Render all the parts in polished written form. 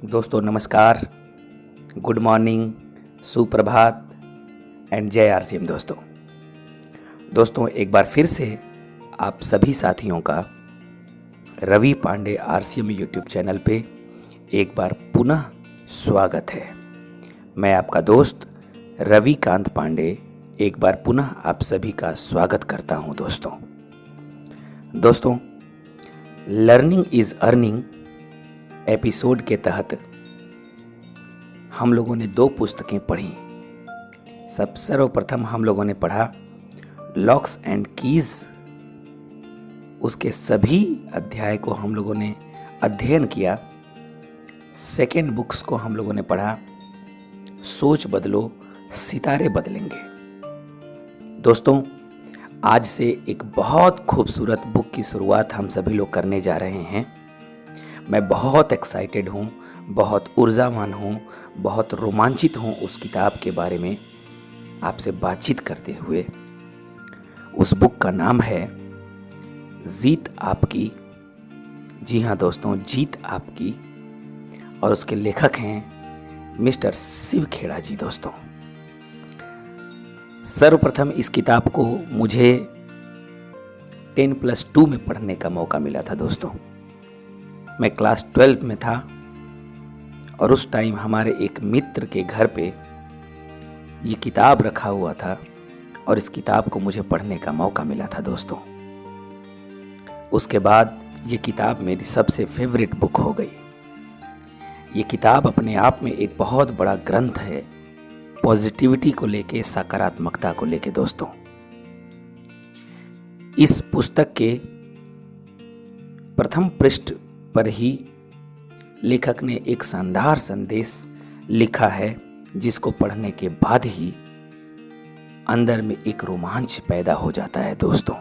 दोस्तों नमस्कार, good morning, सुप्रभात एंड जय आरसीएम। दोस्तों एक बार फिर से आप सभी साथियों का Ravi Pandey RCM YouTube channel पे एक बार पुनः स्वागत है। मैं आपका दोस्त रवि कांत पांडे एक बार पुनः आप सभी का स्वागत करता हूं। दोस्तों लर्निंग इज अर्निंग एपिसोड के तहत हम लोगों ने 2 पुस्तकें पढ़ी। सर्वप्रथम हम लोगों ने पढ़ा लॉक्स एंड कीज, उसके सभी अध्याय को हम लोगों ने अध्ययन किया। सेकेंड बुक्स को हम लोगों ने पढ़ा सोच बदलो सितारे बदलेंगे। दोस्तों आज से एक बहुत खूबसूरत बुक की शुरुआत हम सभी लोग करने जा रहे हैं। मैं बहुत एक्साइटेड हूँ, बहुत ऊर्जावान हूँ, बहुत रोमांचित हूँ उस किताब के बारे में आपसे बातचीत करते हुए। उस बुक का नाम है जीत आपकी। जी हाँ दोस्तों, जीत आपकी, और उसके लेखक हैं मिस्टर शिव खेड़ा जी। दोस्तों सर्वप्रथम इस किताब को मुझे 10+2 में पढ़ने का मौका मिला था। दोस्तों मैं क्लास 12 में था और उस टाइम हमारे एक मित्र के घर पे ये किताब रखा हुआ था और इस किताब को मुझे पढ़ने का मौका मिला था। दोस्तों उसके बाद ये किताब मेरी सबसे फेवरेट बुक हो गई। ये किताब अपने आप में एक बहुत बड़ा ग्रंथ है, पॉजिटिविटी को लेके, सकारात्मकता को लेके। दोस्तों इस पुस्तक के प्रथम पृष्ठ पर ही लेखक ने एक शानदार संदेश लिखा है, जिसको पढ़ने के बाद ही अंदर में एक रोमांच पैदा हो जाता है। दोस्तों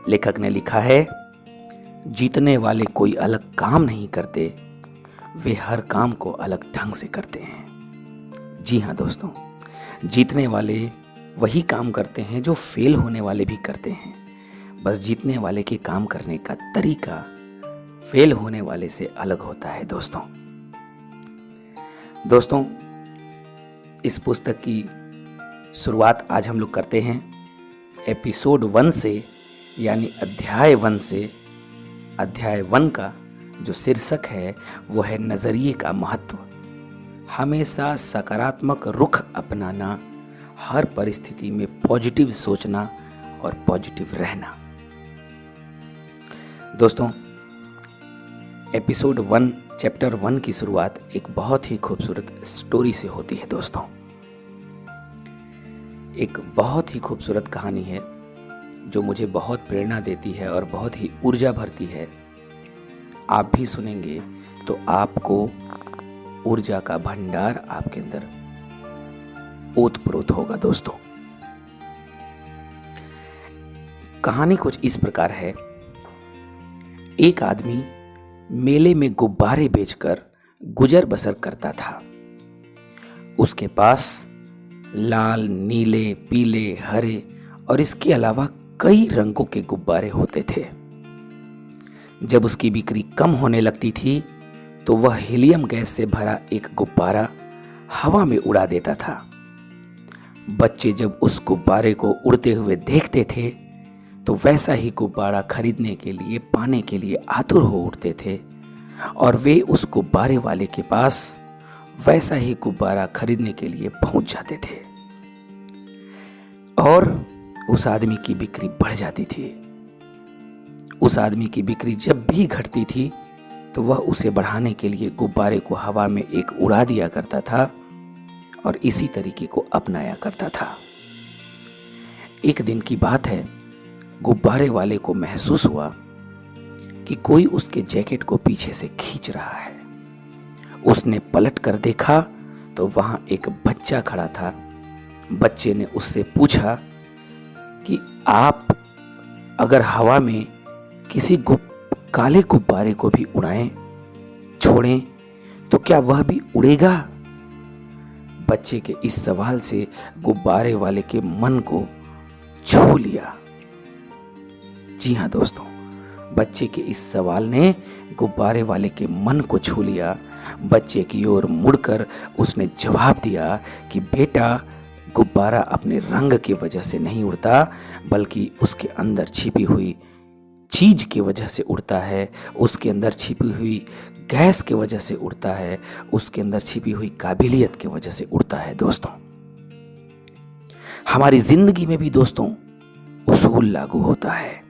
लेखक ने लिखा है, जीतने वाले कोई अलग काम नहीं करते, वे हर काम को अलग ढंग से करते हैं। जी हाँ दोस्तों, जीतने वाले वही काम करते हैं जो फेल होने वाले भी करते हैं। बस जीतने वाले के काम करने का तरीका फेल होने वाले से अलग होता है। दोस्तों इस पुस्तक की शुरुआत आज हम लोग करते हैं एपिसोड 1 से, यानी अध्याय 1 से। अध्याय 1 का जो शीर्षक है वो है नजरिए का महत्व। हमेशा सकारात्मक रुख अपनाना, हर परिस्थिति में पॉजिटिव सोचना और पॉजिटिव रहना। दोस्तों एपिसोड 1 चैप्टर 1 की शुरुआत एक बहुत ही खूबसूरत स्टोरी से होती है। दोस्तों एक बहुत ही खूबसूरत कहानी है जो मुझे बहुत प्रेरणा देती है और बहुत ही ऊर्जा भरती है। आप भी सुनेंगे तो आपको ऊर्जा का भंडार आपके अंदर ओतप्रोत होगा। दोस्तों कहानी कुछ इस प्रकार है। एक आदमी मेले में गुब्बारे बेचकर गुजर बसर करता था। उसके पास लाल, नीले, पीले, हरे और इसके अलावा कई रंगों के गुब्बारे होते थे। जब उसकी बिक्री कम होने लगती थी तो वह हीलियम गैस से भरा एक गुब्बारा हवा में उड़ा देता था। बच्चे जब उस गुब्बारे को उड़ते हुए देखते थे तो वैसा ही गुब्बारा खरीदने के लिए, पाने के लिए आतुर हो उठते थे और वे उस गुब्बारे वाले के पास वैसा ही गुब्बारा खरीदने के लिए पहुंच जाते थे और उस आदमी की बिक्री बढ़ जाती थी। उस आदमी की बिक्री जब भी घटती थी तो वह उसे बढ़ाने के लिए गुब्बारे को हवा में एक उड़ा दिया करता था और इसी तरीके को अपनाया करता था। एक दिन की बात है, गुब्बारे वाले को महसूस हुआ कि कोई उसके जैकेट को पीछे से खींच रहा है। उसने पलट कर देखा तो वहां एक बच्चा खड़ा था। बच्चे ने उससे पूछा कि आप अगर हवा में किसी काले गुब्बारे को भी उड़ाएं, छोड़ें, तो क्या वह भी उड़ेगा? बच्चे के इस सवाल से गुब्बारे वाले के मन को छू लिया। जी हाँ दोस्तों, बच्चे के इस सवाल ने गुब्बारे वाले के मन को छू लिया। बच्चे की ओर मुड़कर उसने जवाब दिया कि बेटा, गुब्बारा अपने रंग की वजह से नहीं उड़ता, बल्कि उसके अंदर छिपी हुई चीज की वजह से उड़ता है, उसके अंदर छिपी हुई गैस की वजह से उड़ता है, उसके अंदर छिपी हुई काबिलियत की वजह से उड़ता है। दोस्तों, हमारी जिंदगी में भी दोस्तों उसूल लागू होता है।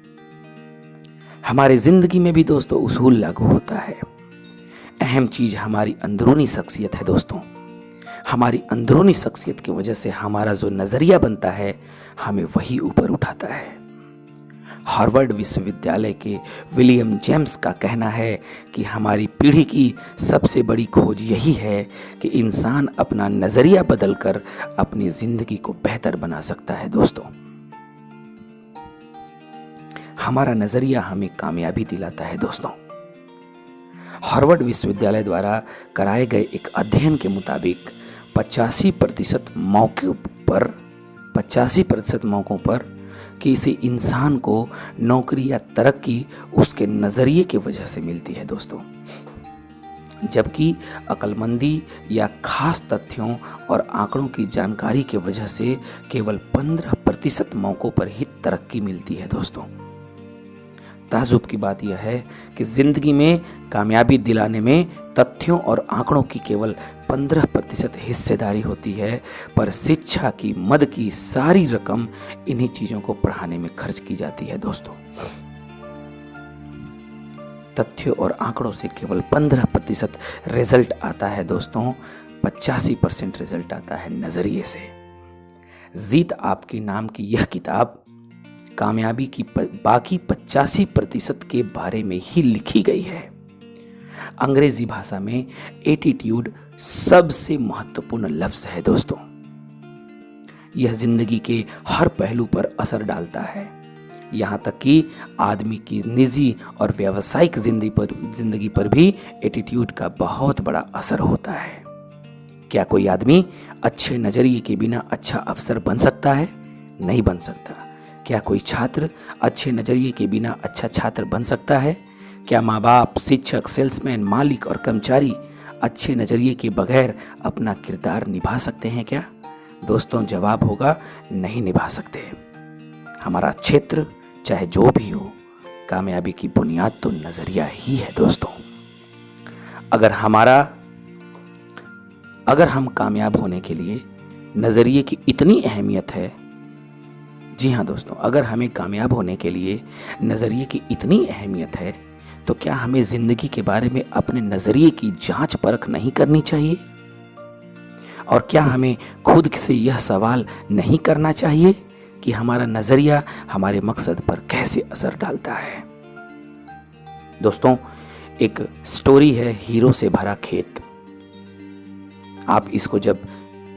हमारी जिंदगी में भी दोस्तों उसूल लागू होता है। अहम चीज हमारी अंदरूनी शख्सियत है। दोस्तों, हमारी अंदरूनी शख्सियत की वजह से हमारा जो नजरिया बनता है, हमें वही ऊपर उठाता है। हार्वर्ड विश्वविद्यालय के विलियम जेम्स का कहना है कि हमारी पीढ़ी की सबसे बड़ी खोज यही है कि इंसान अपना नजरिया बदलकर अपनी जिंदगी को बेहतर बना सकता है। दोस्तों, हमारा नजरिया हमें कामयाबी दिलाता है। दोस्तों, हार्वर्ड विश्वविद्यालय द्वारा कराए गए एक अध्ययन के मुताबिक 85% मौकों पर किसी इंसान को नौकरी या तरक्की उसके नजरिए की वजह से मिलती है। दोस्तों, जबकि अक्लमंदी या खास तथ्यों और आंकड़ों की जानकारी की वजह से केवल 15% मौकों पर ही तरक्की मिलती है। दोस्तों, ताजुब की बात यह है कि जिंदगी में कामयाबी दिलाने में तथ्यों और आंकड़ों की केवल 15% हिस्सेदारी होती है, पर शिक्षा की मद की सारी रकम इन्हीं चीजों को पढ़ाने में खर्च की जाती है। दोस्तों, तथ्यों और आंकड़ों से केवल 15% रिजल्ट आता है। दोस्तों, 85% रिजल्ट आता है नजरिए से। जीत आपकी नाम की यह किताब कामयाबी की बाकी 85% के बारे में ही लिखी गई है। अंग्रेजी भाषा में एटीट्यूड सबसे महत्वपूर्ण लफ्ज है। दोस्तों, यह जिंदगी के हर पहलू पर असर डालता है, यहां तक कि आदमी की निजी और व्यावसायिक जिंदगी पर भी एटीट्यूड का बहुत बड़ा असर होता है। क्या कोई आदमी अच्छे नजरिए के बिना अच्छा अफसर बन सकता है? नहीं बन सकता। क्या कोई छात्र अच्छे नजरिए के बिना अच्छा छात्र बन सकता है? क्या माँ बाप, शिक्षक, सेल्समैन, मालिक और कर्मचारी अच्छे नजरिए के बगैर अपना किरदार निभा सकते हैं क्या? दोस्तों, जवाब होगा नहीं निभा सकते। हमारा क्षेत्र चाहे जो भी हो, कामयाबी की बुनियाद तो नजरिया ही है। दोस्तों, अगर हम कामयाब होने के लिए नजरिए की इतनी अहमियत है, जी हाँ दोस्तों, अगर हमें कामयाब होने के लिए नजरिए की इतनी अहमियत है, तो क्या हमें जिंदगी के बारे में अपने नजरिए की जांच परख नहीं करनी चाहिए? और क्या हमें खुद से यह सवाल नहीं करना चाहिए कि हमारा नजरिया हमारे मकसद पर कैसे असर डालता है? दोस्तों, एक स्टोरी है हीरो से भरा खेत। आप इसको जब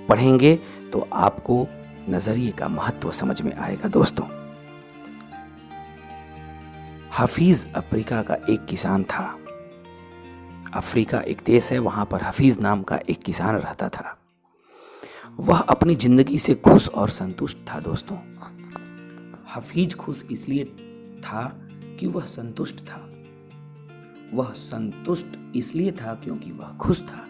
पढ़ेंगे तो आपको नजरिए का महत्व समझ में आएगा। दोस्तों, हफीज अफ्रीका का एक किसान था। अफ्रीका एक देश है, वहां पर हफीज नाम का एक किसान रहता था। वह अपनी जिंदगी से खुश और संतुष्ट था। दोस्तों, हफीज खुश इसलिए था कि वह संतुष्ट था। वह संतुष्ट इसलिए था क्योंकि वह खुश था।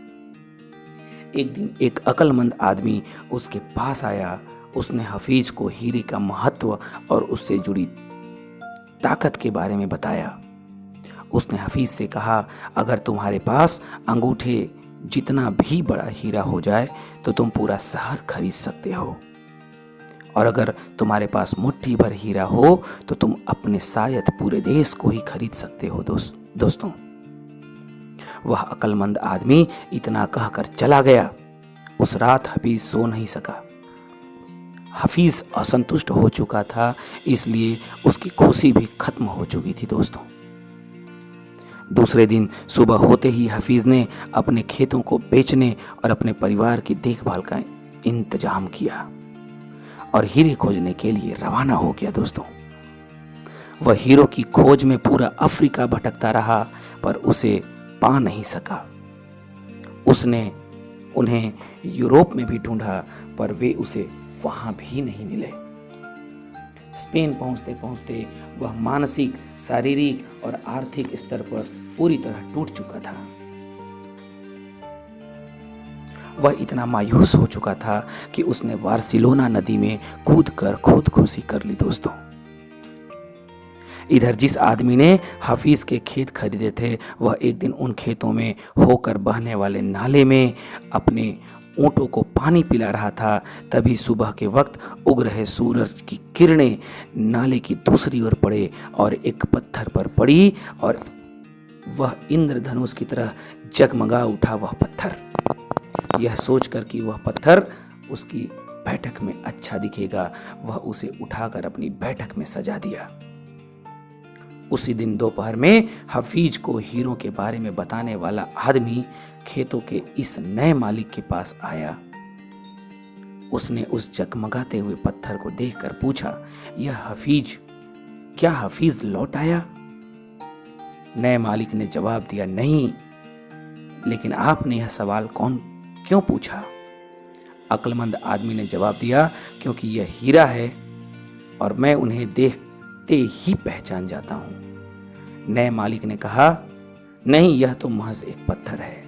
एक दिन एक अक्लमंद आदमी उसके पास आया। उसने हफीज को हीरे का महत्व और उससे जुड़ी ताकत के बारे में बताया। उसने हफीज से कहा, अगर तुम्हारे पास अंगूठे जितना भी बड़ा हीरा हो जाए तो तुम पूरा शहर खरीद सकते हो, और अगर तुम्हारे पास मुट्ठी भर हीरा हो तो तुम अपने शायद पूरे देश को ही खरीद सकते हो। दोस्तों, वह अक्लमंद आदमी इतना कहकर चला गया। उस रात हफीज सो नहीं सका। हफीज असंतुष्ट हो चुका था, इसलिए उसकी खुशी भी खत्म हो चुकी थी। दोस्तों, दूसरे दिन सुबह होते ही हफीज ने अपने खेतों को बेचने और अपने परिवार की देखभाल का इंतजाम किया और हीरे खोजने के लिए रवाना हो गया। दोस्तों, वह हीरो की खोज में पूरा अफ्रीका भटकता रहा, पर उसे पा नहीं सका। उसने उन्हें यूरोप में भी ढूंढा, पर वे उसे वहां भी नहीं मिले। स्पेन पहुंचते पहुंचते वह मानसिक, शारीरिक और आर्थिक स्तर पर पूरी तरह टूट चुका था। वह इतना मायूस हो चुका था कि उसने बार्सिलोना नदी में कूदकर खुदकुशी कर ली दोस्तों। इधर जिस आदमी ने हफीज के खेत खरीदे थे, वह एक दिन उन खेतों में होकर बहने वाले नाले में अपने ऊँटों को पानी पिला रहा था। तभी सुबह के वक्त उग रहे सूरज की किरणें नाले की दूसरी ओर पड़े और एक पत्थर पर पड़ी और वह इंद्रधनुष की तरह जगमगा उठा। वह पत्थर, यह सोचकर कि वह पत्थर उसकी बैठक में अच्छा दिखेगा, वह उसे उठाकर अपनी बैठक में सजा दिया। उसी दिन दोपहर में हफीज को हीरों के बारे में बताने वाला आदमी खेतों के इस नए मालिक के पास आया। उसने उस जगमगाते हुए पत्थर को देखकर पूछा, यह हफीज, क्या हफीज लौट आया? नए मालिक ने जवाब दिया, नहीं, लेकिन आपने यह सवाल क्यों पूछा? अक्लमंद आदमी ने जवाब दिया, क्योंकि यह हीरा है और मैं उन्हें देखते ही पहचान जाता हूं। नए मालिक ने कहा, नहीं, यह तो महज एक पत्थर है,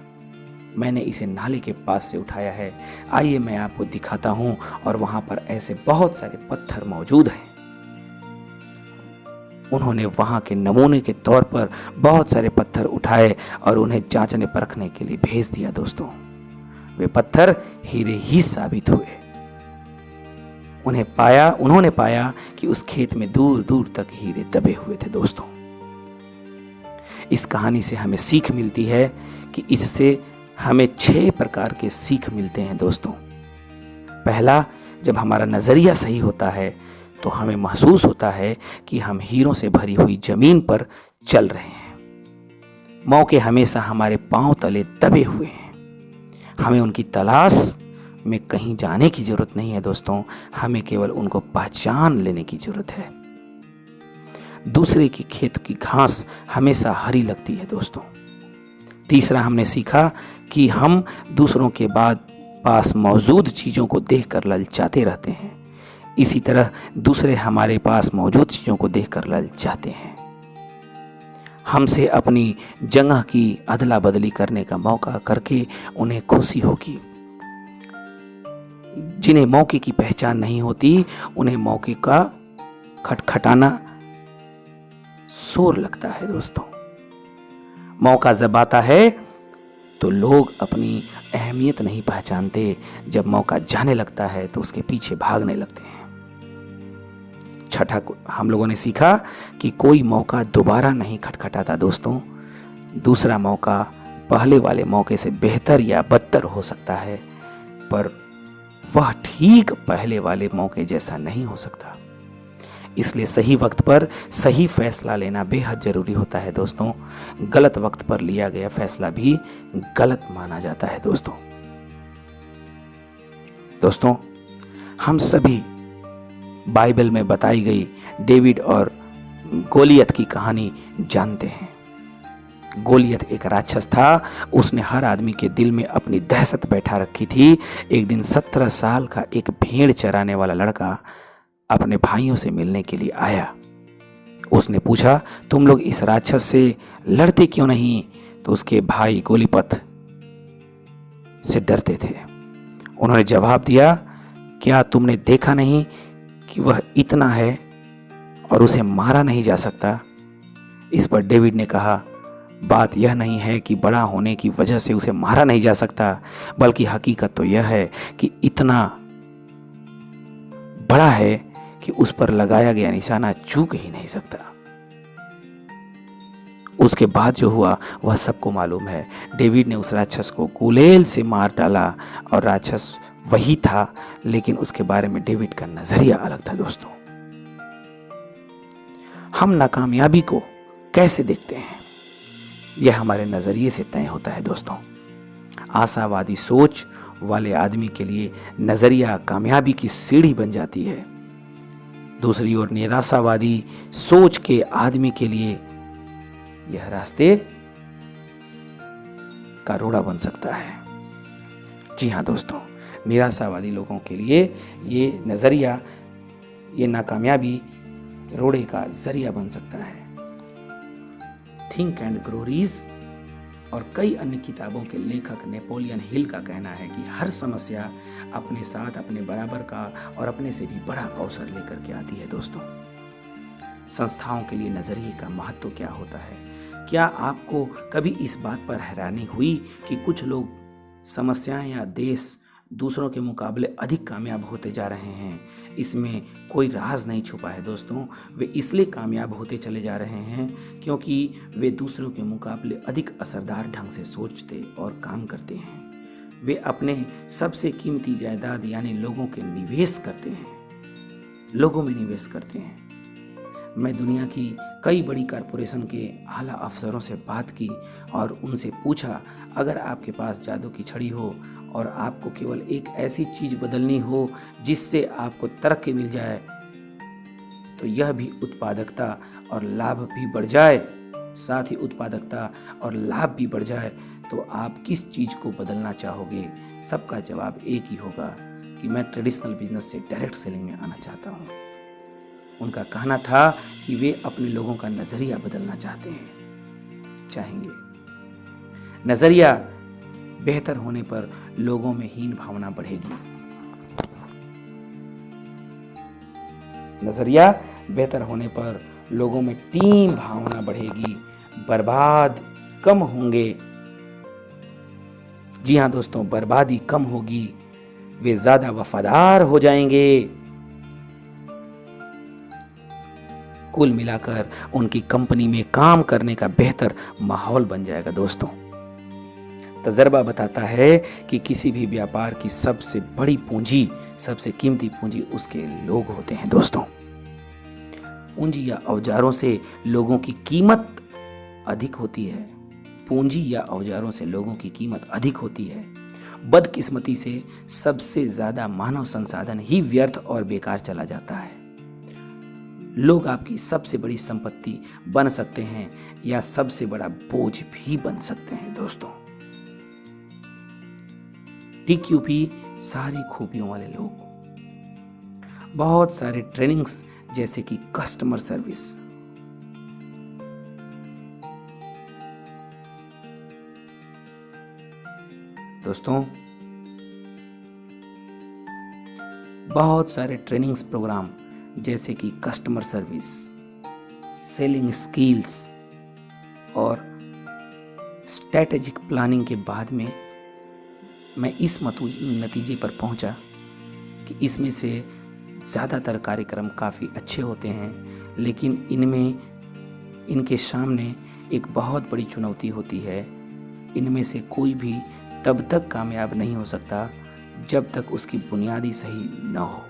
मैंने इसे नाले के पास से उठाया है। आइए मैं आपको दिखाता हूं। और वहां पर ऐसे बहुत सारे पत्थर मौजूद हैं। उन्होंने वहां के नमूने के तौर पर बहुत सारे पत्थर उठाए और उन्हें जांचने परखने के लिए भेज दिया दोस्तों। वे पत्थर हीरे ही साबित हुए। उन्होंने पाया कि उस खेत में दूर दूर तक हीरे दबे हुए थे दोस्तों। इस कहानी से हमें सीख मिलती है कि इससे हमें 6 प्रकार के सीख मिलते हैं दोस्तों। पहला, जब हमारा नजरिया सही होता है तो हमें महसूस होता है कि हम हीरों से भरी हुई जमीन पर चल रहे हैं। मौके हमेशा हमारे पांव तले दबे हुए हैं। हमें उनकी तलाश में कहीं जाने की जरूरत नहीं है दोस्तों, हमें केवल उनको पहचान लेने की जरूरत है। दूसरे के खेत की घास हमेशा हरी लगती है दोस्तों। तीसरा, हमने सीखा कि हम दूसरों के बाद पास मौजूद चीजों को देखकर ललचाते रहते हैं, इसी तरह दूसरे हमारे पास मौजूद चीजों को देखकर ललचाते हैं। हमसे अपनी जगह की अदला बदली करने का मौका करके उन्हें खुशी होगी। जिन्हें मौके की पहचान नहीं होती, उन्हें मौके का खटखटाना शोर लगता है दोस्तों। मौका जब आता है तो लोग अपनी अहमियत नहीं पहचानते, जब मौका जाने लगता है तो उसके पीछे भागने लगते हैं। छठा, हम लोगों ने सीखा कि कोई मौका दोबारा नहीं खटखटाता दोस्तों। दूसरा मौका पहले वाले मौके से बेहतर या बदतर हो सकता है, पर वह ठीक पहले वाले मौके जैसा नहीं हो सकता। इसलिए सही वक्त पर सही फैसला लेना बेहद जरूरी होता है दोस्तों। गलत वक्त पर लिया गया फैसला भी गलत माना जाता है दोस्तों, हम सभी बाइबल में बताई गई डेविड और गोलियत की कहानी जानते हैं। गोलियत एक राक्षस था। उसने हर आदमी के दिल में अपनी दहशत बैठा रखी थी। एक दिन 17 साल का एक भेड़ चराने वाला लड़का अपने भाइयों से मिलने के लिए आया। उसने पूछा, तुम लोग इस राक्षस से लड़ते क्यों नहीं? तो उसके भाई गोलीपत से डरते थे। उन्होंने जवाब दिया, क्या तुमने देखा नहीं कि वह इतना है और उसे मारा नहीं जा सकता? इस पर डेविड ने कहा, बात यह नहीं है कि बड़ा होने की वजह से उसे मारा नहीं जा सकता, बल्कि हकीकत तो यह है कि इतना बड़ा है कि उस पर लगाया गया निशाना चूक ही नहीं सकता। उसके बाद जो हुआ वह सबको मालूम है। डेविड ने उस राक्षस को गुलेल से मार डाला और राक्षस वही था, लेकिन उसके बारे में डेविड का नजरिया अलग था दोस्तों। हम नाकामयाबी को कैसे देखते हैं, यह हमारे नजरिए से तय होता है दोस्तों। आशावादी सोच वाले आदमी के लिए नजरिया कामयाबी की सीढ़ी बन जाती है। दूसरी ओर निराशावादी सोच के आदमी के लिए यह रास्ते का रोड़ा बन सकता है। जी हाँ दोस्तों, निराशावादी लोगों के लिए ये नजरिया ये नाकामयाबी रोड़े का जरिया बन सकता है। थिंक एंड ग्रो रिच और कई अन्य किताबों के लेखक नेपोलियन हिल का कहना है कि हर समस्या अपने साथ अपने बराबर का और अपने से भी बड़ा अवसर लेकर के आती है। दोस्तों, संस्थाओं के लिए नजरिए का महत्व क्या होता है? क्या आपको कभी इस बात पर हैरानी हुई कि कुछ लोग समस्याएं या देश दूसरों के मुकाबले अधिक कामयाब होते जा रहे हैं? इसमें कोई राज नहीं छुपा है दोस्तों। वे इसलिए कामयाब होते चले जा रहे हैं क्योंकि वे दूसरों के मुकाबले अधिक असरदार ढंग से सोचते और काम करते हैं। वे अपने सबसे कीमती जायदाद यानी लोगों में निवेश करते हैं। मैं दुनिया की कई बड़ी कॉरपोरेशन के आला अफसरों से बात की और उनसे पूछा, अगर आपके पास जादू की छड़ी हो और आपको केवल एक ऐसी चीज बदलनी हो जिससे आपको तरक्की मिल जाए, तो यह भी उत्पादकता और लाभ भी बढ़ जाए, साथ ही उत्पादकता और लाभ भी बढ़ जाए, तो आप किस चीज को बदलना चाहोगे? सबका जवाब एक ही होगा कि मैं ट्रेडिशनल बिजनेस से डायरेक्ट सेलिंग में आना चाहता हूँ। उनका कहना था कि वे अपने लोगों का नजरिया बदलना चाहेंगे। नजरिया बेहतर होने पर लोगों में हीन भावना बढ़ेगी। नजरिया बेहतर होने पर लोगों में टीम भावना बढ़ेगी, बर्बाद कम होंगे। जी हाँ दोस्तों, बर्बादी कम होगी, वे ज्यादा वफादार हो जाएंगे। कुल मिलाकर उनकी कंपनी में काम करने का बेहतर माहौल बन जाएगा। दोस्तों, तजर्बा बताता है कि किसी भी व्यापार की सबसे बड़ी पूंजी, सबसे कीमती पूंजी उसके लोग होते हैं। दोस्तों, पूंजी या औजारों से लोगों की कीमत अधिक होती है। पूंजी या औजारों से लोगों की कीमत अधिक होती है। बदकिस्मती से सबसे ज्यादा मानव संसाधन ही व्यर्थ और बेकार चला जाता है। लोग आपकी सबसे बड़ी संपत्ति बन सकते हैं या सबसे बड़ा बोझ भी बन सकते हैं। दोस्तों, TQP सारी खूबियों वाले लोग, बहुत सारे ट्रेनिंग्स जैसे कि कस्टमर सर्विस, दोस्तों बहुत सारे ट्रेनिंग्स प्रोग्राम जैसे कि कस्टमर सर्विस, सेलिंग स्किल्स और स्ट्रैटेजिक प्लानिंग के बाद में मैं इस नतीजे पर पहुंचा कि इसमें से ज़्यादातर कार्यक्रम काफ़ी अच्छे होते हैं, लेकिन इनके सामने एक बहुत बड़ी चुनौती होती है। इनमें से कोई भी तब तक कामयाब नहीं हो सकता जब तक उसकी बुनियादी सही न हो,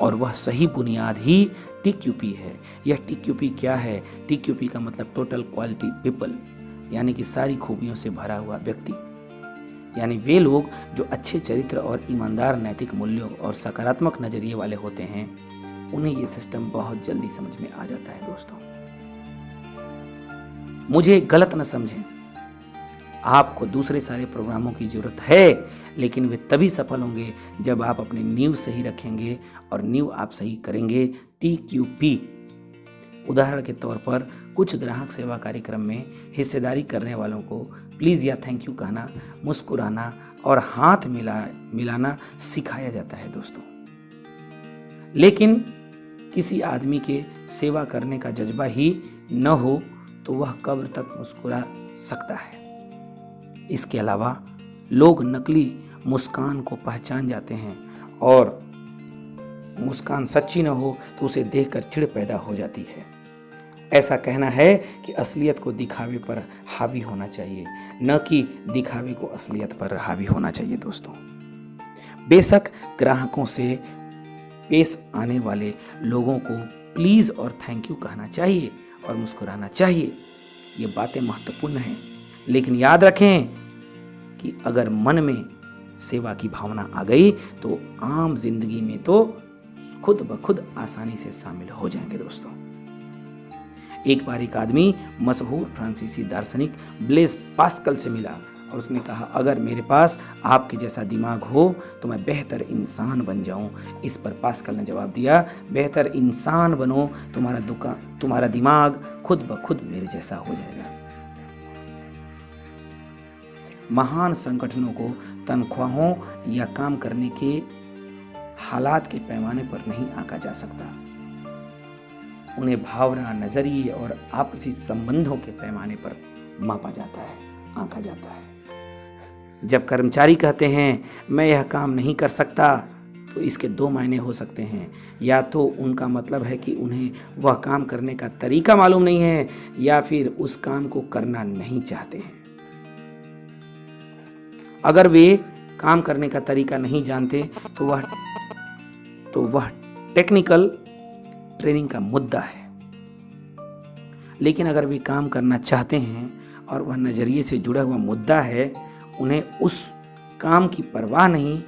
और वह सही बुनियाद ही TQP है। यह TQP क्या है? TQP का मतलब टोटल क्वालिटी पीपल, यानी कि सारी खूबियों से भरा हुआ व्यक्ति, यानी वे लोग जो अच्छे चरित्र और ईमानदार नैतिक मूल्यों और सकारात्मक नजरिए वाले होते हैं, उन्हें यह सिस्टम बहुत जल्दी समझ में आ जाता है। दोस्तों, मुझे गलत न समझें, आपको दूसरे सारे प्रोग्रामों की जरूरत है, लेकिन वे तभी सफल होंगे जब आप अपनी नींव सही रखेंगे, और नींव आप सही करेंगे TQP। उदाहरण के तौर पर कुछ ग्राहक सेवा कार्यक्रम में हिस्सेदारी करने वालों को प्लीज या थैंक यू कहना, मुस्कुराना और हाथ मिलाना सिखाया जाता है। दोस्तों, लेकिन किसी आदमी के सेवा करने का जज्बा ही न हो तो वह कब्र तक मुस्कुरा सकता है। इसके अलावा लोग नकली मुस्कान को पहचान जाते हैं, और मुस्कान सच्ची न हो तो उसे देखकर चिढ़ पैदा हो जाती है। ऐसा कहना है कि असलियत को दिखावे पर हावी होना चाहिए, न कि दिखावे को असलियत पर हावी होना चाहिए। दोस्तों, बेशक ग्राहकों से पेश आने वाले लोगों को प्लीज और थैंक यू कहना चाहिए और मुस्कुराना चाहिए, ये बातें महत्वपूर्ण हैं, लेकिन याद रखें कि अगर मन में सेवा की भावना आ गई तो आम जिंदगी में तो खुद ब खुद आसानी से शामिल हो जाएंगे। दोस्तों, एक बार एक आदमी मशहूर फ्रांसीसी दार्शनिक ब्लेज पास्कल से मिला और उसने कहा, अगर मेरे पास आपके जैसा दिमाग हो तो मैं बेहतर इंसान बन जाऊं। इस पर पास्कल ने जवाब दिया, बेहतर इंसान बनो, तुम्हारा दिमाग खुद ब खुद मेरे जैसा हो जाएगा। महान संगठनों को तनख्वाहों या काम करने के हालात के पैमाने पर नहीं आंका जा सकता, उन्हें भावना, नजरिए और आपसी संबंधों के पैमाने पर मापा जाता है, आंका जाता है। जब कर्मचारी कहते हैं मैं यह काम नहीं कर सकता, तो इसके दो मायने हो सकते हैं। या तो उनका मतलब है कि उन्हें वह काम करने का तरीका मालूम नहीं है, या फिर उस काम को करना नहीं चाहते हैं। अगर वे काम करने का तरीका नहीं जानते तो वह टेक्निकल ट्रेनिंग का मुद्दा है। लेकिन अगर वे काम करना चाहते हैं और वह नजरिए से जुड़ा हुआ मुद्दा है, उन्हें उस काम की परवाह नहीं,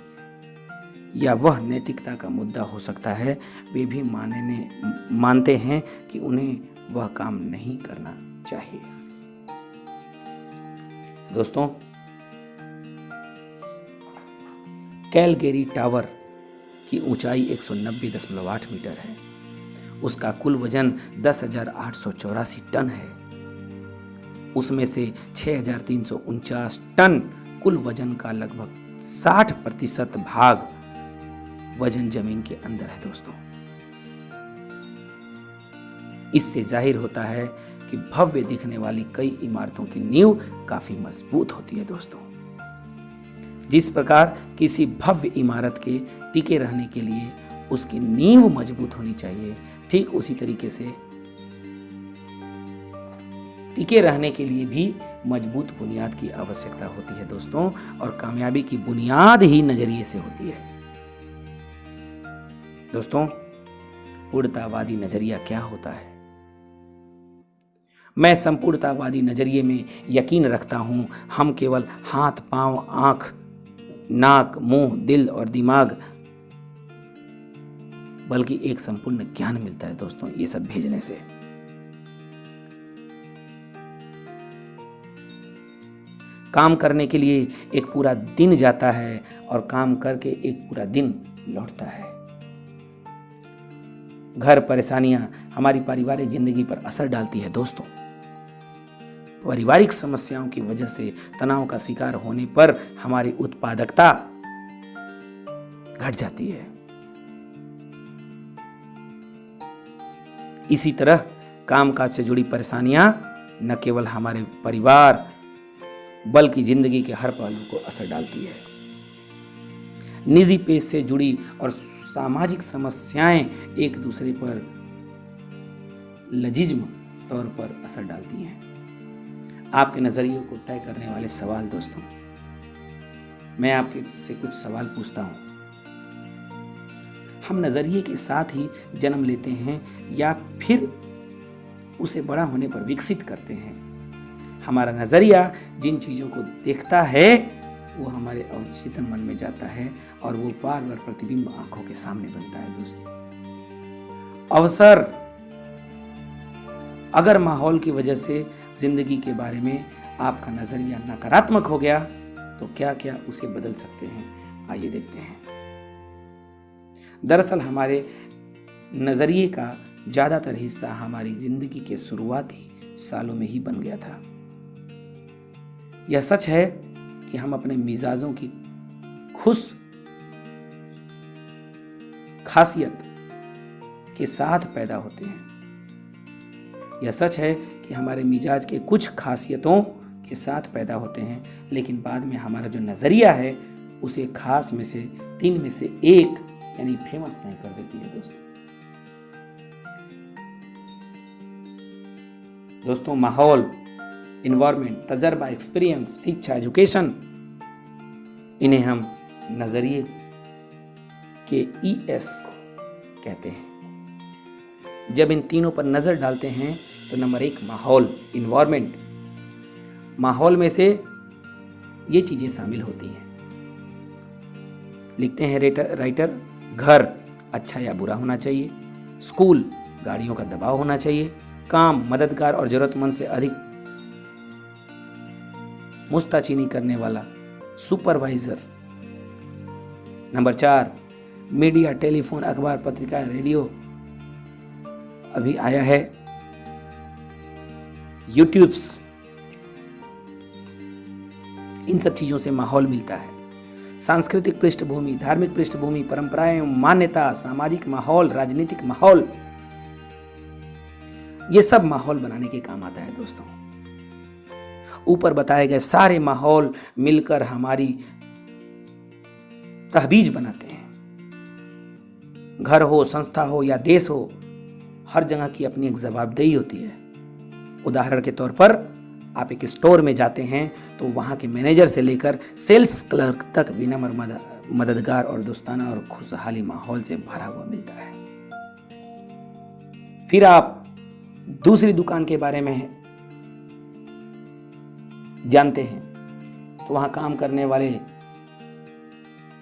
या वह नैतिकता का मुद्दा हो सकता है, वे भी मानते हैं कि उन्हें वह काम नहीं करना चाहिए। दोस्तों, कैलगेरी टावर की ऊंचाई 190.8 मीटर है। उसका कुल वजन 10,884 टन है। उसमें से 6,349 टन कुल वजन का लगभग 60% भाग वजन जमीन के अंदर है। दोस्तों, इससे जाहिर होता है कि भव्य दिखने वाली कई इमारतों की नींव काफी मजबूत होती है। दोस्तों, जिस प्रकार किसी भव्य इमारत के टिके रहने के लिए उसकी नींव मजबूत होनी चाहिए, ठीक उसी तरीके से टिके रहने के लिए भी मजबूत बुनियाद की आवश्यकता होती है। दोस्तों, और कामयाबी की बुनियाद ही नजरिए से होती है। दोस्तों, पूर्णतावादी नजरिया क्या होता है? मैं संपूर्णतावादी नजरिए में यकीन रखता हूं। हम केवल हाथ, पांव, आंख, नाक, मुंह, दिल और दिमाग, बल्कि एक संपूर्ण ज्ञान मिलता है दोस्तों ये सब भेजने से। काम करने के लिए एक पूरा दिन जाता है और काम करके एक पूरा दिन लौटता है। घर परेशानियां हमारी पारिवारिक जिंदगी पर असर डालती है। दोस्तों, पारिवारिक समस्याओं की वजह से तनाव का शिकार होने पर हमारी उत्पादकता घट जाती है। इसी तरह कामकाज से जुड़ी परेशानियां न केवल हमारे परिवार बल्कि जिंदगी के हर पहलू को असर डालती है। निजी पेश से जुड़ी और सामाजिक समस्याएं एक दूसरे पर लजीज तौर पर असर डालती हैं। आपके नजरियों को तय करने वाले सवाल। दोस्तों, मैं आपके से कुछ सवाल पूछता हूं। हम नजरिए के साथ ही जन्म लेते हैं या फिर उसे बड़ा होने पर विकसित करते हैं? हमारा नजरिया जिन चीजों को देखता है वो हमारे अवचेतन मन में जाता है और वो बार बार प्रतिबिंब आंखों के सामने बनता है। दोस्तों, अवसर, अगर माहौल की वजह से जिंदगी के बारे में आपका नजरिया नकारात्मक हो गया तो क्या क्या उसे बदल सकते हैं? आइए देखते हैं। दरअसल हमारे नजरिए का ज्यादातर हिस्सा हमारी जिंदगी के शुरुआती सालों में ही बन गया था। यह सच है कि हम अपने मिजाजों की खुश खासियत के साथ पैदा होते हैं। यह सच है कि हमारे मिजाज के कुछ खासियतों के साथ पैदा होते हैं, लेकिन बाद में हमारा जो नजरिया है उसे खास में से 3 में से 1 यानी फेमस नहीं कर देती है। दोस्तों, माहौल, इन्वायरमेंट, तजर्बा, एक्सपीरियंस, शिक्षा, एजुकेशन, इन्हें हम नजरिए के ES कहते हैं। जब इन तीनों पर नजर डालते हैं तो नंबर 1 माहौल, इन्वायरमेंट। माहौल में से ये चीजें शामिल होती हैं। लिखते हैं राइटर, घर अच्छा या बुरा होना चाहिए, स्कूल गाड़ियों का दबाव होना चाहिए, काम मददगार और जरूरतमंद से अधिक मुस्ताचीनी करने वाला सुपरवाइजर। नंबर 4, मीडिया, टेलीफोन, अखबार, पत्रिका, रेडियो, अभी आया है यूट्यूब्स। इन सब चीजों से माहौल मिलता है। सांस्कृतिक पृष्ठभूमि, धार्मिक पृष्ठभूमि, परंपराएं, मान्यता, सामाजिक माहौल, राजनीतिक माहौल, ये सब माहौल बनाने के काम आता है दोस्तों। ऊपर बताए गए सारे माहौल मिलकर हमारी तहबीज बनाते हैं। घर हो, संस्था हो या देश हो, हर जगह की अपनी एक जवाबदेही होती है। उदाहरण के तौर पर आप एक स्टोर में जाते हैं तो वहां के मैनेजर से लेकर सेल्स क्लर्क तक विनम्र, मददगार और दोस्ताना और खुशहाली माहौल से भरा हुआ मिलता है। फिर आप दूसरी दुकान के बारे में जानते हैं तो वहां काम करने वाले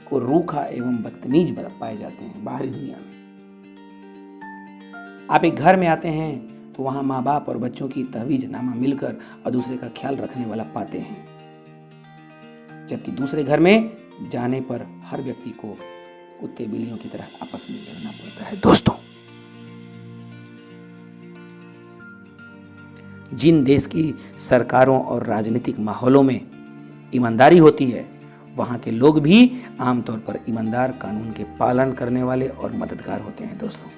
को रूखा एवं बदतमीज पाए जाते हैं बाहरी दुनिया में। आप एक घर में आते हैं तो वहां माँ बाप और बच्चों की तहवीजनामा मिलकर और दूसरे का ख्याल रखने वाला पाते हैं, जबकि दूसरे घर में जाने पर हर व्यक्ति को कुत्ते बिल्लियों की तरह आपस में लड़ना पड़ता है। दोस्तों, जिन देश की सरकारों और राजनीतिक माहौलों में ईमानदारी होती है, वहां के लोग भी आमतौर पर ईमानदार, कानून के पालन करने वाले और मददगार होते हैं। दोस्तों,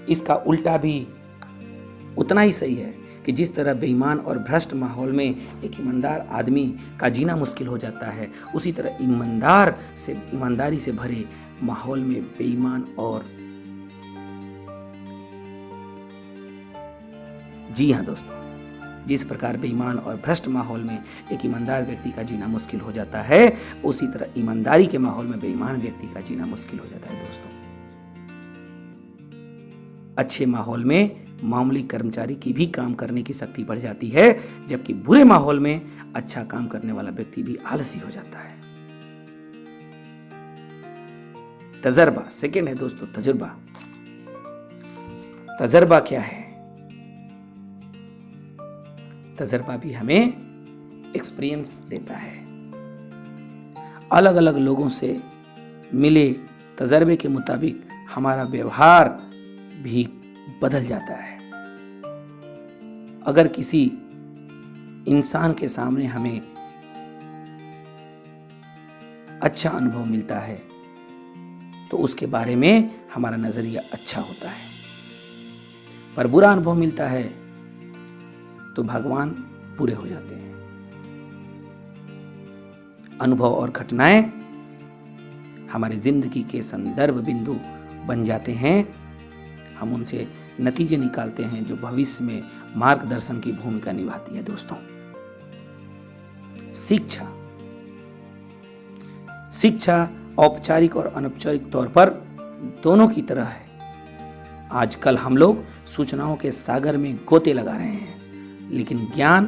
इसका उल्टा भी उतना ही सही है कि जिस तरह बेईमान और भ्रष्ट माहौल में एक ईमानदार आदमी का जीना मुश्किल हो जाता है, उसी तरह ईमानदारी से भरे माहौल में बेईमान और जी हाँ दोस्तों, जिस प्रकार बेईमान और भ्रष्ट माहौल में एक ईमानदार व्यक्ति का जीना मुश्किल हो जाता है, उसी तरह ईमानदारी के माहौल में बेईमान व्यक्ति का जीना मुश्किल हो जाता है। दोस्तों, अच्छे माहौल में मामूली कर्मचारी की भी काम करने की शक्ति बढ़ जाती है, जबकि बुरे माहौल में अच्छा काम करने वाला व्यक्ति भी आलसी हो जाता है। तजर्बा सेकंड है दोस्तों, तजुर्बा। तजर्बा क्या है? तजर्बा भी हमें एक्सपीरियंस देता है। अलग अलग लोगों से मिले तजर्बे के मुताबिक हमारा व्यवहार भी बदल जाता है। अगर किसी इंसान के सामने हमें अच्छा अनुभव मिलता है तो उसके बारे में हमारा नजरिया अच्छा होता है, पर बुरा अनुभव मिलता है तो भगवान पूरे हो जाते हैं। अनुभव और घटनाएं हमारी जिंदगी के संदर्भ बिंदु बन जाते हैं। हम उनसे नतीजे निकालते हैं जो भविष्य में मार्गदर्शन की भूमिका निभाती है। दोस्तों, शिक्षा औपचारिक और अनौपचारिक तौर पर दोनों की तरह है। आजकल हम लोग सूचनाओं के सागर में गोते लगा रहे हैं, लेकिन ज्ञान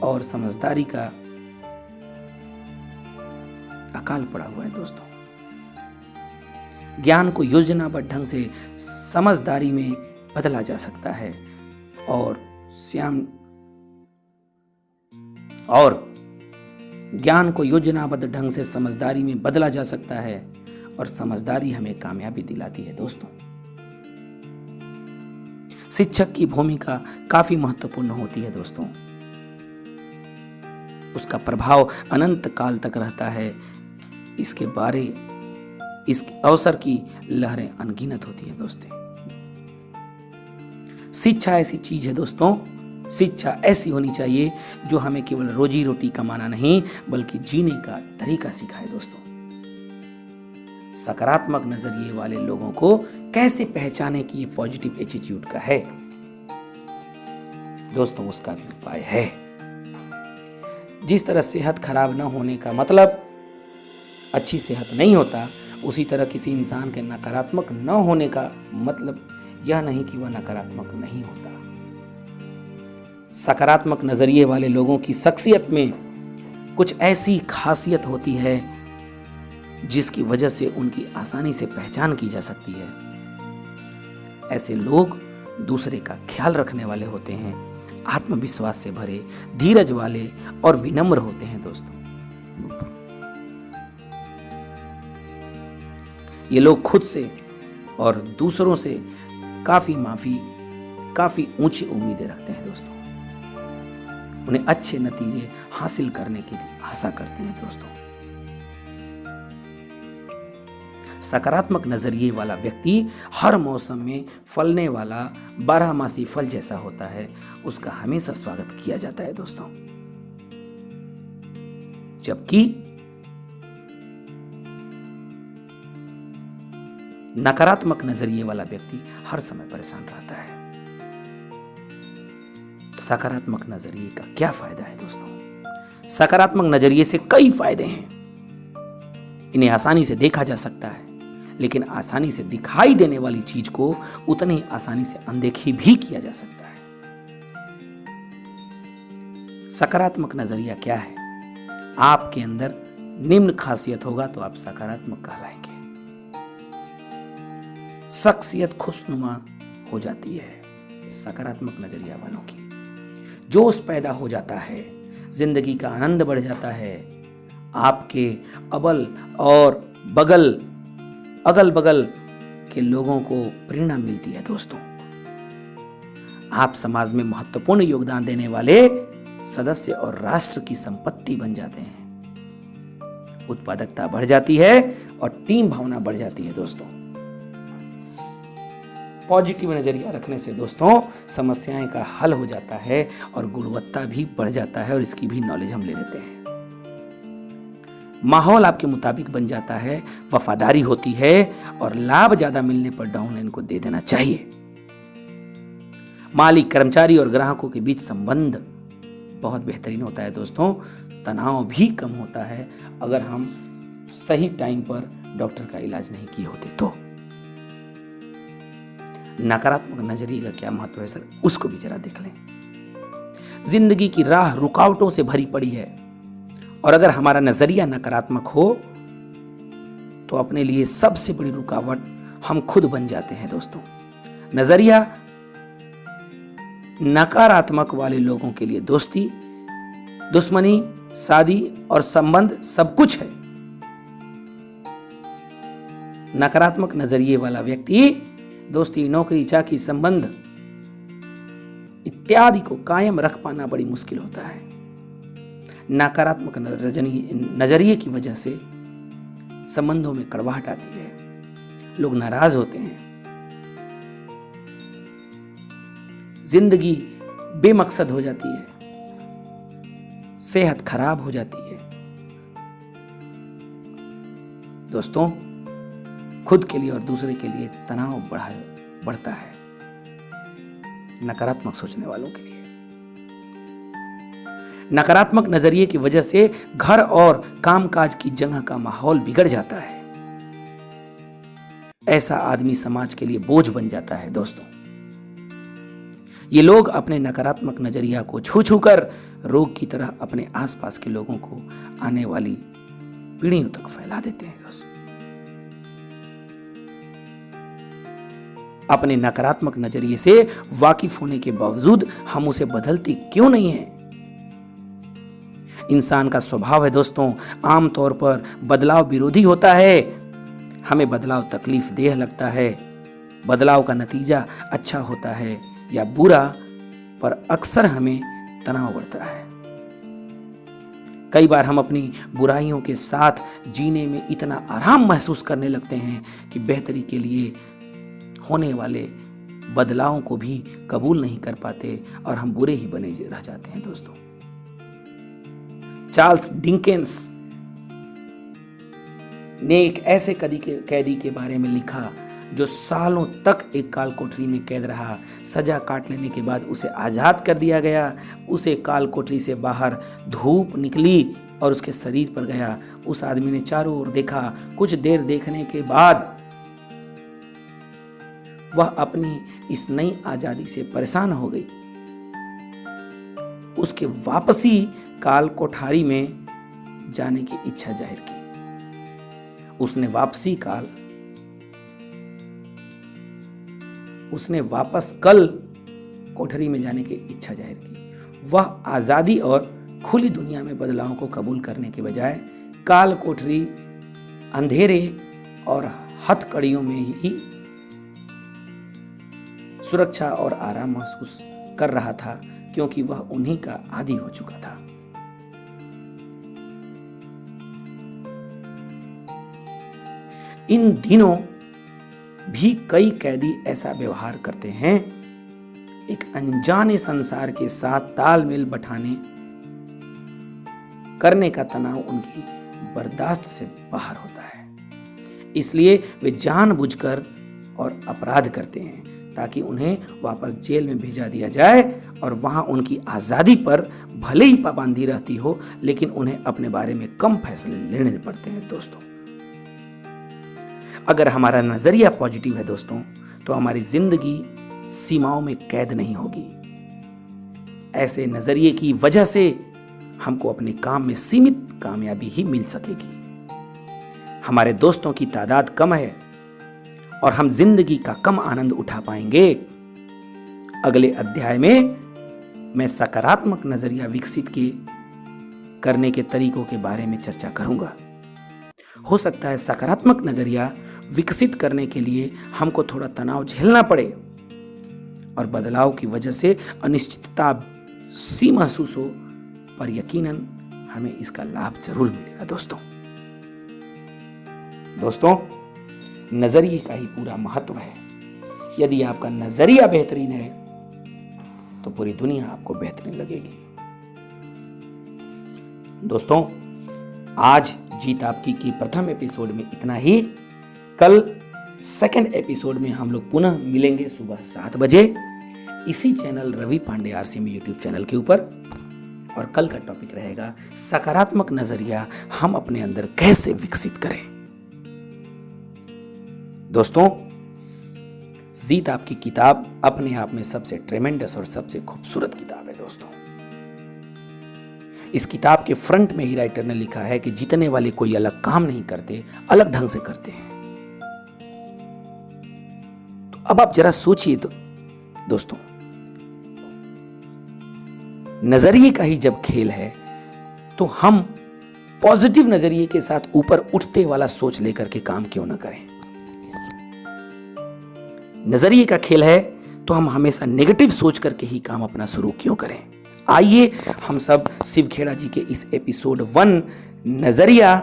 और समझदारी का अकाल पड़ा हुआ है। दोस्तों, ज्ञान को योजनाबद्ध ढंग से समझदारी में बदला जा सकता है और ज्ञान को योजनाबद्ध ढंग से समझदारी में बदला जा सकता है और समझदारी हमें कामयाबी दिलाती है। दोस्तों, शिक्षक की भूमिका काफी महत्वपूर्ण होती है। दोस्तों, उसका प्रभाव अनंत काल तक रहता है। इस अवसर की लहरें अनगिनत होती है। दोस्तों, शिक्षा ऐसी चीज है दोस्तों, शिक्षा ऐसी होनी चाहिए जो हमें केवल रोजी रोटी कमाना नहीं बल्कि जीने का तरीका सिखाए। दोस्तों, सकारात्मक नजरिए वाले लोगों को कैसे पहचाने कि ये पॉजिटिव एटीट्यूड का है? दोस्तों, उसका भी उपाय है। जिस तरह सेहत खराब न होने का मतलब अच्छी सेहत नहीं होता, उसी तरह किसी इंसान के नकारात्मक न होने का मतलब यह नहीं कि वह नकारात्मक नहीं होता। सकारात्मक नजरिए वाले लोगों की शख्सियत में कुछ ऐसी खासियत होती है जिसकी वजह से उनकी आसानी से पहचान की जा सकती है। ऐसे लोग दूसरे का ख्याल रखने वाले होते हैं, आत्मविश्वास से भरे, धीरज वाले और विनम्र होते हैं दोस्तों। ये लोग खुद से और दूसरों से काफी ऊंची उम्मीदें रखते हैं दोस्तों। उन्हें अच्छे नतीजे हासिल करने की आशा करते हैं दोस्तों। सकारात्मक नजरिए वाला व्यक्ति हर मौसम में फलने वाला 12मासी फल जैसा होता है, उसका हमेशा स्वागत किया जाता है दोस्तों। जबकि नकारात्मक नजरिए वाला व्यक्ति हर समय परेशान रहता है। सकारात्मक नजरिए का क्या फायदा है दोस्तों? सकारात्मक नजरिए से कई फायदे हैं। इन्हें आसानी से देखा जा सकता है, लेकिन आसानी से दिखाई देने वाली चीज को उतनी आसानी से अनदेखी भी किया जा सकता है। सकारात्मक नजरिया क्या है? आपके अंदर निम्न खासियत होगा तो आप सकारात्मक कहलाएंगे। शख्सियत खुशनुमा हो जाती है सकारात्मक नजरिया वालों की। जोश पैदा हो जाता है, जिंदगी का आनंद बढ़ जाता है। आपके अगल बगल के लोगों को प्रेरणा मिलती है दोस्तों। आप समाज में महत्वपूर्ण योगदान देने वाले सदस्य और राष्ट्र की संपत्ति बन जाते हैं। उत्पादकता बढ़ जाती है और टीम भावना बढ़ जाती है दोस्तों। पॉजिटिव नजरिया रखने से दोस्तों समस्याएं का हल हो जाता है और गुणवत्ता भी बढ़ जाता है, और इसकी भी नॉलेज हम ले लेते हैं। माहौल आपके मुताबिक बन जाता है, वफादारी होती है और लाभ ज्यादा मिलने पर डाउनलाइन को दे देना चाहिए। मालिक, कर्मचारी और ग्राहकों के बीच संबंध बहुत बेहतरीन होता है दोस्तों। तनाव भी कम होता है अगर हम सही टाइम पर डॉक्टर का इलाज नहीं किए होते तो। नकारात्मक नजरिए का क्या महत्व है सर, उसको भी जरा देख लें। जिंदगी की राह रुकावटों से भरी पड़ी है, और अगर हमारा नजरिया नकारात्मक हो तो अपने लिए सबसे बड़ी रुकावट हम खुद बन जाते हैं दोस्तों। नजरिया नकारात्मक वाले लोगों के लिए दोस्ती, दुश्मनी, शादी और संबंध सब कुछ है। नकारात्मक नजरिए वाला व्यक्ति दोस्ती, नौकरी, चाकरी, संबंध इत्यादि को कायम रख पाना बड़ी मुश्किल होता है। नकारात्मक नजरिए की वजह से संबंधों में कड़वाहट आती है, लोग नाराज होते हैं, जिंदगी बेमकसद हो जाती है, सेहत खराब हो जाती है। दोस्तों, खुद के लिए और दूसरे के लिए तनाव बढ़ता है नकारात्मक सोचने वालों के लिए। नकारात्मक नजरिए की वजह से घर और कामकाज की जगह का माहौल बिगड़ जाता है। ऐसा आदमी समाज के लिए बोझ बन जाता है दोस्तों। ये लोग अपने नकारात्मक नजरिया को छू छू कर रोग की तरह अपने आसपास के लोगों को आने वाली पीढ़ियों तक फैला देते हैं दोस्तों। अपने नकारात्मक नजरिए से वाकिफ होने के बावजूद हम उसे बदलते क्यों नहीं हैं? इंसान का स्वभाव है दोस्तों, आमतौर पर बदलाव विरोधी होता है। हमें बदलाव तकलीफ देह लगता है। बदलाव का नतीजा अच्छा होता है या बुरा, पर अक्सर हमें तनाव बढ़ता है। कई बार हम अपनी बुराइयों के साथ जीने में इतना आराम महसूस करने लगते हैं कि बेहतरी के लिए होने वाले बदलावों को भी कबूल नहीं कर पाते और हम बुरे ही बने रह जाते हैं दोस्तों। चार्ल्स डिकेंस ने एक ऐसे कैदी के बारे में लिखा जो सालों तक एक काल कोठरी में कैद रहा। सजा काट लेने के बाद उसे आजाद कर दिया गया। उसे काल कोठरी से बाहर धूप निकली और उसके शरीर पर गया। उस आदमी ने चारों ओर देखा। कुछ देर देखने के बाद वह अपनी इस नई आजादी से परेशान हो गई। उसके वापसी काल कोठारी में जाने की इच्छा जाहिर की। उसने वापस कल कोठरी में जाने की इच्छा जाहिर की। वह आजादी और खुली दुनिया में बदलाव को कबूल करने के बजाय काल कोठरी, अंधेरे और हथकड़ियों में ही सुरक्षा और आराम महसूस कर रहा था, क्योंकि वह उन्हीं का आदी हो चुका था। इन दिनों भी कई कैदी ऐसा व्यवहार करते हैं। एक अनजाने संसार के साथ तालमेल बैठाने करने का तनाव उनकी बर्दाश्त से बाहर होता है, इसलिए वे जानबूझकर और अपराध करते हैं ताकि उन्हें वापस जेल में भेजा दिया जाए और वहां उनकी आजादी पर भले ही पाबंदी रहती हो, लेकिन उन्हें अपने बारे में कम फैसले लेने पड़ते हैं। दोस्तों, अगर हमारा नजरिया पॉजिटिव है दोस्तों, तो हमारी जिंदगी सीमाओं में कैद नहीं होगी। ऐसे नजरिए की वजह से हमको अपने काम में सीमित कामयाबी ही मिल सकेगी। हमारे दोस्तों की तादाद कम है और हम जिंदगी का कम आनंद उठा पाएंगे। अगले अध्याय में मैं सकारात्मक नजरिया विकसित करने के तरीकों के बारे में चर्चा करूंगा। हो सकता है सकारात्मक नजरिया विकसित करने के लिए हमको थोड़ा तनाव झेलना पड़े और बदलाव की वजह से अनिश्चितता सी महसूस हो, पर यकीनन हमें इसका लाभ जरूर मिलेगा। दोस्तों, नजरिए का ही पूरा महत्व है। यदि आपका नजरिया बेहतरीन है तो पूरी दुनिया आपको बेहतरीन लगेगी। दोस्तों, आज जीत आपकी की प्रथम एपिसोड में इतना ही। कल सेकंड एपिसोड में हम लोग पुनः मिलेंगे सुबह 7 बजे इसी channel Ravi Pandey RCM YouTube channel के ऊपर। और कल का टॉपिक रहेगा सकारात्मक नजरिया हम अपने अंदर कैसे विकसित करें। दोस्तों, जीत आपकी किताब अपने आप में सबसे ट्रेमेंडस और सबसे खूबसूरत किताब है। दोस्तों, इस किताब के फ्रंट में ही राइटर ने लिखा है कि जीतने वाले कोई अलग काम नहीं करते, अलग ढंग से करते हैं। तो अब आप जरा सोचिए तो दोस्तों, नजरिए का ही जब खेल है तो हम पॉजिटिव नजरिए के साथ ऊपर उठते वाला सोच लेकर के काम क्यों ना करें। नजरिए का खेल है तो हम हमेशा नेगेटिव सोच करके ही काम अपना शुरू क्यों करें। आइए हम सब शिव खेड़ा जी के इस एपिसोड 1 नजरिया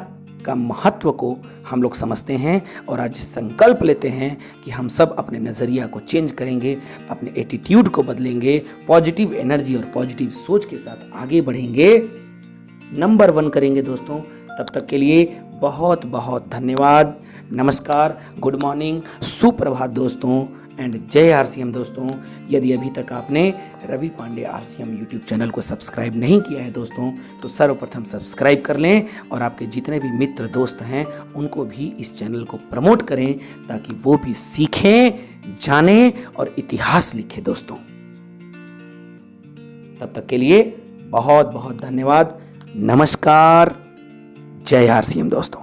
का महत्व को हम लोग समझते हैं और आज संकल्प लेते हैं कि हम सब अपने नजरिया को चेंज करेंगे, अपने एटीट्यूड को बदलेंगे, पॉजिटिव एनर्जी और पॉजिटिव सोच के साथ आगे बढ़ेंगे, नंबर 1 करेंगे। दोस्तों, तब तक के लिए बहुत बहुत धन्यवाद। नमस्कार, गुड मॉर्निंग, सुप्रभात दोस्तों, एंड जय आरसीएम। दोस्तों, यदि अभी तक आपने Ravi Pandey RCM YouTube channel को सब्सक्राइब नहीं किया है दोस्तों, तो सर्वप्रथम सब्सक्राइब कर लें और आपके जितने भी मित्र दोस्त हैं उनको भी इस चैनल को प्रमोट करें ताकि वो भी सीखें, जानें और इतिहास लिखें। दोस्तों, तब तक के लिए बहुत बहुत धन्यवाद। नमस्कार, जय आरसीएम दोस्तों।